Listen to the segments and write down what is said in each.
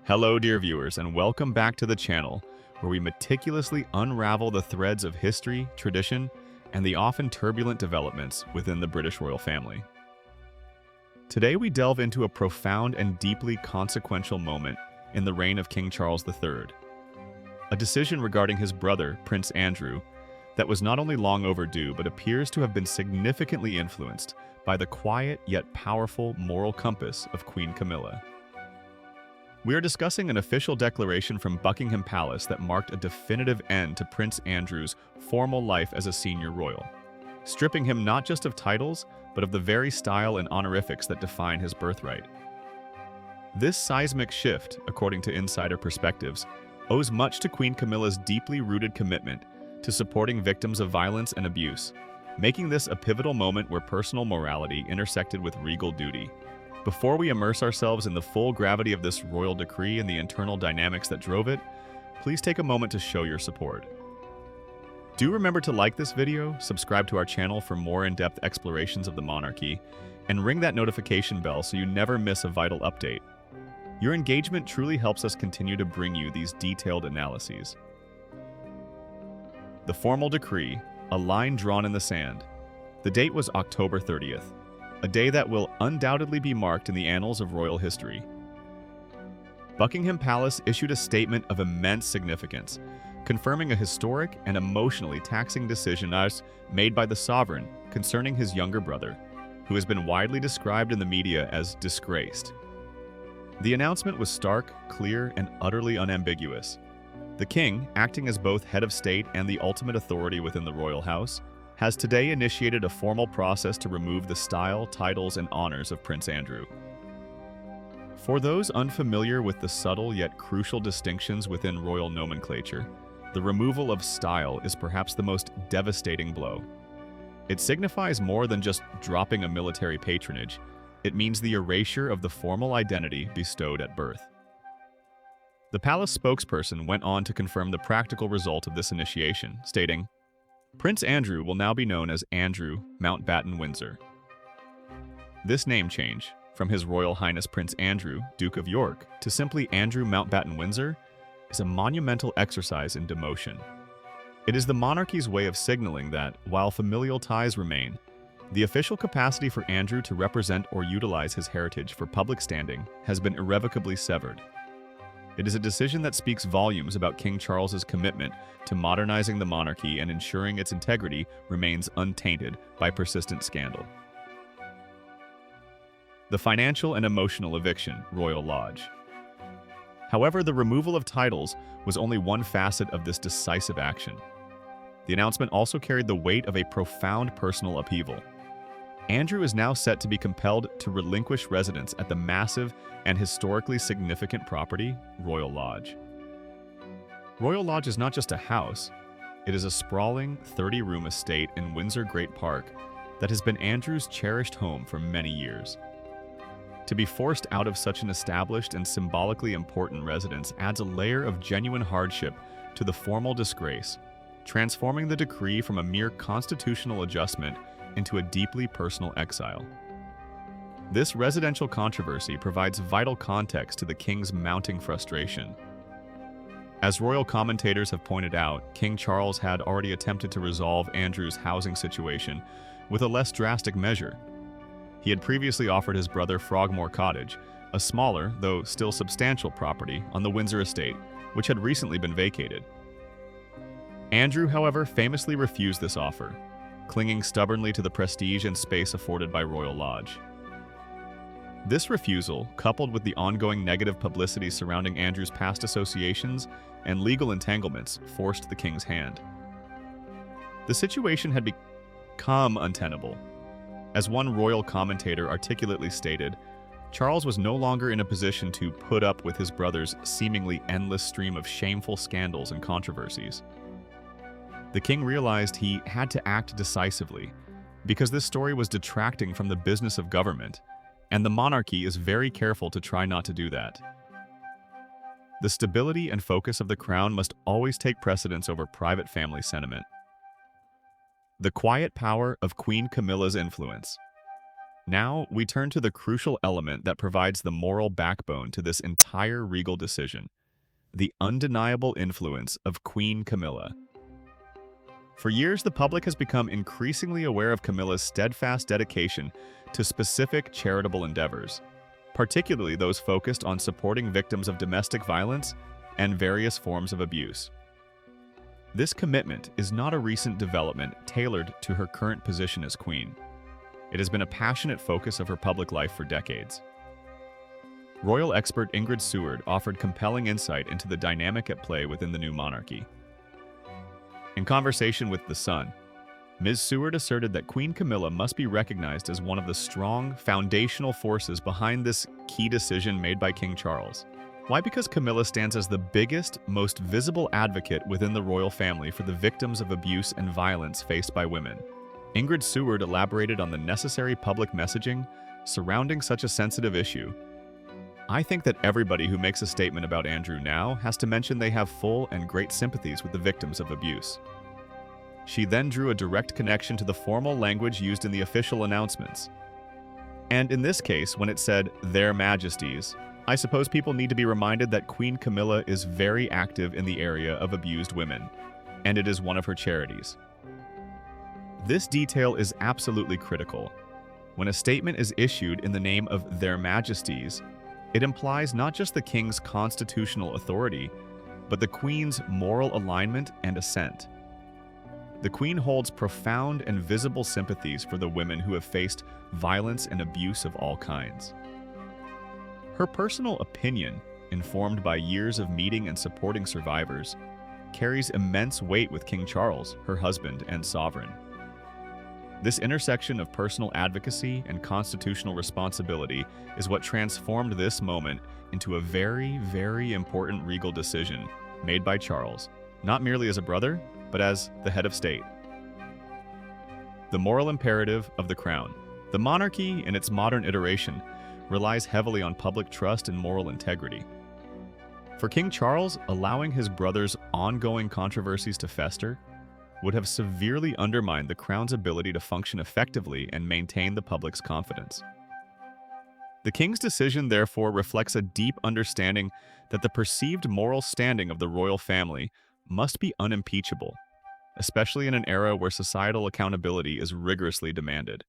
Hello, dear viewers, and welcome back to the channel, where we meticulously unravel the threads of history, tradition, and the often turbulent developments within the British royal family. Today we delve into a profound and deeply consequential moment in the reign of King Charles III, a decision regarding his brother, Prince Andrew, that was not only long overdue but appears to have been significantly influenced by the quiet yet powerful moral compass of Queen Camilla. We are discussing an official declaration from Buckingham Palace that marked a definitive end to Prince Andrew's formal life as a senior royal, stripping him not just of titles, but of the very style and honorifics that define his birthright. This seismic shift, according to insider perspectives, owes much to Queen Camilla's deeply rooted commitment to supporting victims of violence and abuse, making this a pivotal moment where personal morality intersected with regal duty. Before we immerse ourselves in the full gravity of this royal decree and the internal dynamics that drove it, please take a moment to show your support. Do remember to like this video, subscribe to our channel for more in-depth explorations of the monarchy, and ring that notification bell so you never miss a vital update. Your engagement truly helps us continue to bring you these detailed analyses. The formal decree, a line drawn in the sand. The date was October 30th. A day that will undoubtedly be marked in the annals of royal history. Buckingham Palace issued a statement of immense significance, confirming a historic and emotionally taxing decision made by the sovereign concerning his younger brother, who has been widely described in the media as disgraced. The announcement was stark, clear, and utterly unambiguous. The king, acting as both head of state and the ultimate authority within the royal house, has today initiated a formal process to remove the style, titles, and honors of Prince Andrew. For those unfamiliar with the subtle yet crucial distinctions within royal nomenclature, the removal of style is perhaps the most devastating blow. It signifies more than just dropping a military patronage. It means the erasure of the formal identity bestowed at birth. The palace spokesperson went on to confirm the practical result of this initiation, stating, "Prince Andrew will now be known as Andrew Mountbatten Windsor." This name change, from His Royal Highness Prince Andrew, Duke of York, to simply Andrew Mountbatten Windsor, is a monumental exercise in demotion. It is the monarchy's way of signaling that, while familial ties remain, the official capacity for Andrew to represent or utilize his heritage for public standing has been irrevocably severed. It is a decision that speaks volumes about King Charles's commitment to modernizing the monarchy and ensuring its integrity remains untainted by persistent scandal. The financial and emotional eviction, Royal Lodge. However, the removal of titles was only one facet of this decisive action. The announcement also carried the weight of a profound personal upheaval. Andrew is now set to be compelled to relinquish residence at the massive and historically significant property, Royal Lodge. Royal Lodge is not just a house, it is a sprawling 30-room estate in Windsor Great Park that has been Andrew's cherished home for many years. To be forced out of such an established and symbolically important residence adds a layer of genuine hardship to the formal disgrace, transforming the decree from a mere constitutional adjustment into a deeply personal exile. This residential controversy provides vital context to the king's mounting frustration. As royal commentators have pointed out, King Charles had already attempted to resolve Andrew's housing situation with a less drastic measure. He had previously offered his brother Frogmore Cottage, a smaller, though still substantial property on the Windsor estate, which had recently been vacated. Andrew, however, famously refused this offer, clinging stubbornly to the prestige and space afforded by Royal Lodge. This refusal, coupled with the ongoing negative publicity surrounding Andrew's past associations and legal entanglements, forced the king's hand. The situation had become untenable. As one royal commentator articulately stated, Charles was no longer in a position to put up with his brother's seemingly endless stream of shameful scandals and controversies. The king realized he had to act decisively, because this story was detracting from the business of government, and the monarchy is very careful to try not to do that. The stability and focus of the crown must always take precedence over private family sentiment. The quiet power of Queen Camilla's influence. Now, we turn to the crucial element that provides the moral backbone to this entire regal decision: the undeniable influence of Queen Camilla. For years, the public has become increasingly aware of Camilla's steadfast dedication to specific charitable endeavors, particularly those focused on supporting victims of domestic violence and various forms of abuse. This commitment is not a recent development tailored to her current position as queen. It has been a passionate focus of her public life for decades. Royal expert Ingrid Seward offered compelling insight into the dynamic at play within the new monarchy. In conversation with The Sun, Ms. Seward asserted that Queen Camilla must be recognized as one of the strong, foundational forces behind this key decision made by King Charles. Why? Because Camilla stands as the biggest, most visible advocate within the royal family for the victims of abuse and violence faced by women. Ingrid Seward elaborated on the necessary public messaging surrounding such a sensitive issue. I think that everybody who makes a statement about Andrew now has to mention they have full and great sympathies with the victims of abuse. She then drew a direct connection to the formal language used in the official announcements. And in this case, when it said, "Their Majesties," I suppose people need to be reminded that Queen Camilla is very active in the area of abused women, and it is one of her charities. This detail is absolutely critical. When a statement is issued in the name of Their Majesties, it implies not just the King's constitutional authority, but the Queen's moral alignment and assent. The Queen holds profound and visible sympathies for the women who have faced violence and abuse of all kinds. Her personal opinion, informed by years of meeting and supporting survivors, carries immense weight with King Charles, her husband and sovereign. This intersection of personal advocacy and constitutional responsibility is what transformed this moment into a very, very important regal decision made by Charles, not merely as a brother, but as the head of state. The moral imperative of the crown. The monarchy, in its modern iteration, relies heavily on public trust and moral integrity. For King Charles, allowing his brother's ongoing controversies to fester would have severely undermined the crown's ability to function effectively and maintain the public's confidence. The king's decision, therefore, reflects a deep understanding that the perceived moral standing of the royal family must be unimpeachable, especially in an era where societal accountability is rigorously demanded.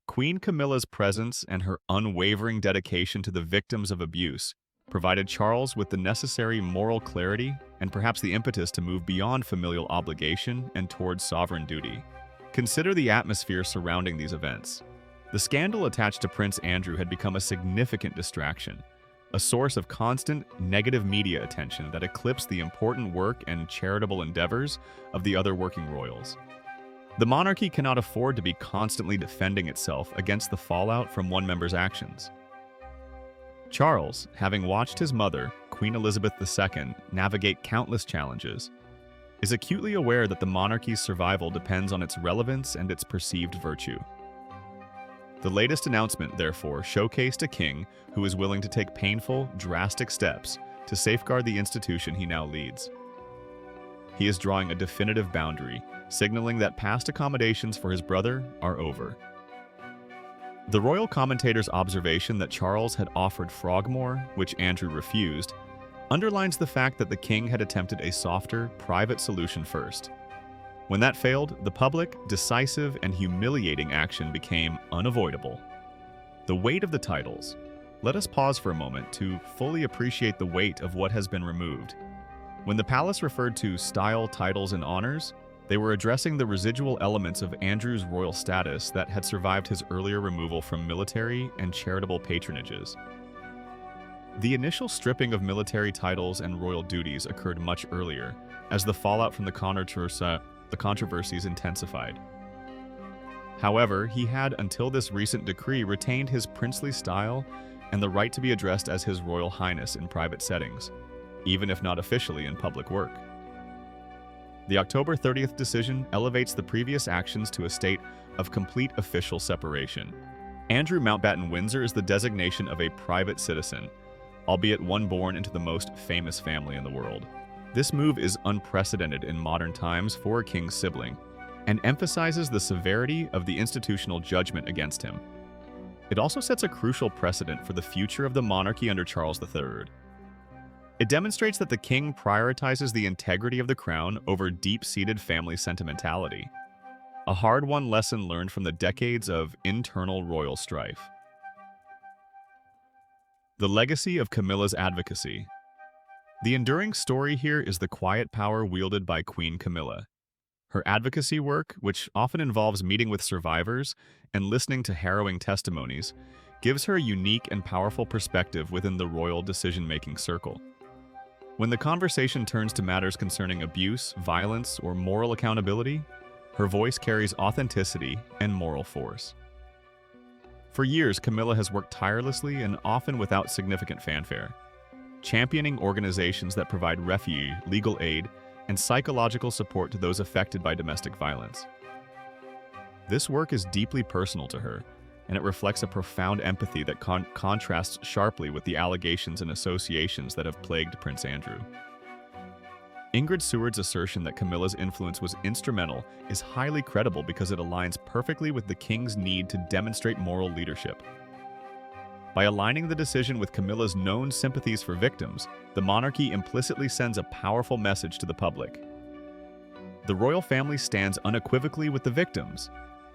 Queen Camilla's presence and her unwavering dedication to the victims of abuse provided Charles with the necessary moral clarity and perhaps the impetus to move beyond familial obligation and towards sovereign duty. Consider the atmosphere surrounding these events. The scandal attached to Prince Andrew had become a significant distraction, a source of constant negative media attention that eclipsed the important work and charitable endeavors of the other working royals. The monarchy cannot afford to be constantly defending itself against the fallout from one member's actions. Charles, having watched his mother, Queen Elizabeth II, navigate countless challenges, is acutely aware that the monarchy's survival depends on its relevance and its perceived virtue. The latest announcement, therefore, showcased a king who is willing to take painful, drastic steps to safeguard the institution he now leads. He is drawing a definitive boundary, signaling that past accommodations for his brother are over. The royal commentator's observation that Charles had offered Frogmore, which Andrew refused, underlines the fact that the king had attempted a softer, private solution first. When that failed, the public, decisive, and humiliating action became unavoidable. The weight of the titles. Let us pause for a moment to fully appreciate the weight of what has been removed. When the palace referred to style, titles, and honors, they were addressing the residual elements of Andrew's royal status that had survived his earlier removal from military and charitable patronages. The initial stripping of military titles and royal duties occurred much earlier, as the fallout from the controversies intensified. However, he had, until this recent decree, retained his princely style and the right to be addressed as His Royal Highness in private settings, even if not officially in public work. The October 30th decision elevates the previous actions to a state of complete official separation. Andrew Mountbatten Windsor is the designation of a private citizen, albeit one born into the most famous family in the world. This move is unprecedented in modern times for a king's sibling, and emphasizes the severity of the institutional judgment against him. It also sets a crucial precedent for the future of the monarchy under Charles III. It demonstrates that the king prioritizes the integrity of the crown over deep-seated family sentimentality, a hard-won lesson learned from the decades of internal royal strife. The legacy of Camilla's advocacy. The enduring story here is the quiet power wielded by Queen Camilla. Her advocacy work, which often involves meeting with survivors and listening to harrowing testimonies, gives her a unique and powerful perspective within the royal decision-making circle. When the conversation turns to matters concerning abuse, violence, or moral accountability, her voice carries authenticity and moral force. For years, Camilla has worked tirelessly and often without significant fanfare, championing organizations that provide refuge, legal aid, and psychological support to those affected by domestic violence. This work is deeply personal to her, and it reflects a profound empathy that contrasts sharply with the allegations and associations that have plagued Prince Andrew. Ingrid Seward's assertion that Camilla's influence was instrumental is highly credible because it aligns perfectly with the king's need to demonstrate moral leadership. By aligning the decision with Camilla's known sympathies for victims, the monarchy implicitly sends a powerful message to the public. The royal family stands unequivocally with the victims,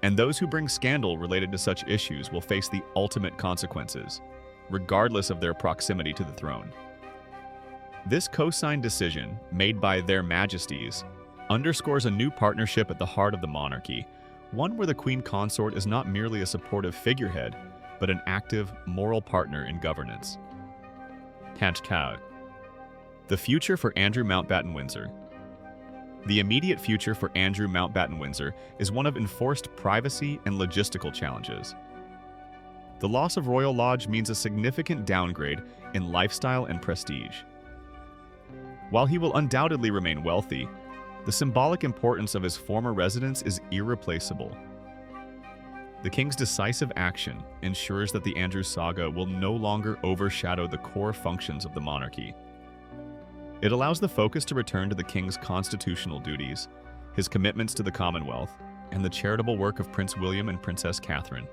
and those who bring scandal related to such issues will face the ultimate consequences, regardless of their proximity to the throne. This co-signed decision, made by their majesties, underscores a new partnership at the heart of the monarchy, one where the queen consort is not merely a supportive figurehead, but an active, moral partner in governance. The future for Andrew Mountbatten Windsor. The immediate future for Andrew Mountbatten Windsor is one of enforced privacy and logistical challenges. The loss of Royal Lodge means a significant downgrade in lifestyle and prestige. While he will undoubtedly remain wealthy, the symbolic importance of his former residence is irreplaceable. The king's decisive action ensures that the Andrew saga will no longer overshadow the core functions of the monarchy. It allows the focus to return to the king's constitutional duties, his commitments to the Commonwealth, and the charitable work of Prince William and Princess Catherine.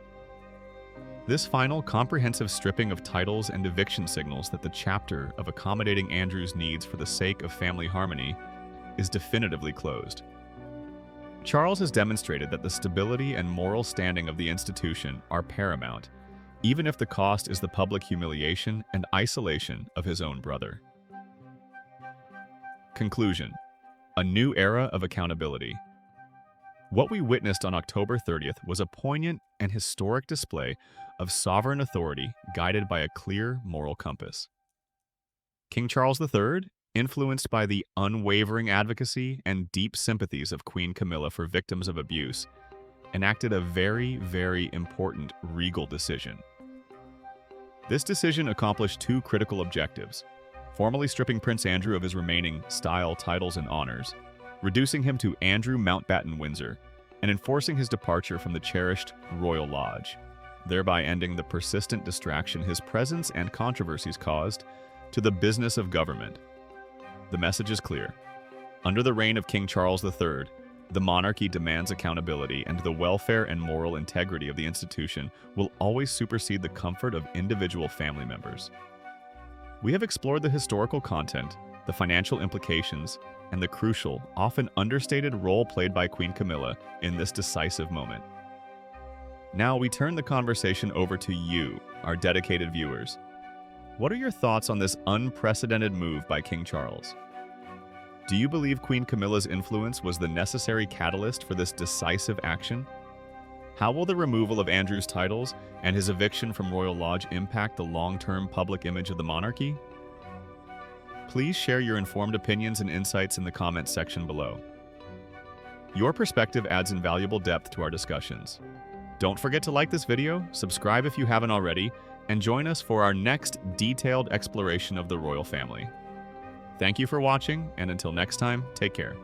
This final, comprehensive stripping of titles and eviction signals that the chapter of accommodating Andrew's needs for the sake of family harmony is definitively closed. Charles has demonstrated that the stability and moral standing of the institution are paramount, even if the cost is the public humiliation and isolation of his own brother. Conclusion: a new era of accountability. What we witnessed on October 30th was a poignant and historic display of sovereign authority guided by a clear moral compass. King Charles III, influenced by the unwavering advocacy and deep sympathies of Queen Camilla for victims of abuse, enacted a very, very important regal decision. This decision accomplished two critical objectives: formally stripping Prince Andrew of his remaining style, titles, and honors, reducing him to Andrew Mountbatten Windsor, and enforcing his departure from the cherished Royal Lodge, thereby ending the persistent distraction his presence and controversies caused to the business of government. The message is clear. Under the reign of King Charles III, the monarchy demands accountability, and the welfare and moral integrity of the institution will always supersede the comfort of individual family members. We have explored the historical content, the financial implications, and the crucial, often understated role played by Queen Camilla in this decisive moment. Now we turn the conversation over to you, our dedicated viewers. What are your thoughts on this unprecedented move by King Charles? Do you believe Queen Camilla's influence was the necessary catalyst for this decisive action? How will the removal of Andrew's titles and his eviction from Royal Lodge impact the long-term public image of the monarchy? Please share your informed opinions and insights in the comments section below. Your perspective adds invaluable depth to our discussions. Don't forget to like this video, subscribe if you haven't already, and join us for our next detailed exploration of the royal family. Thank you for watching, and until next time, take care.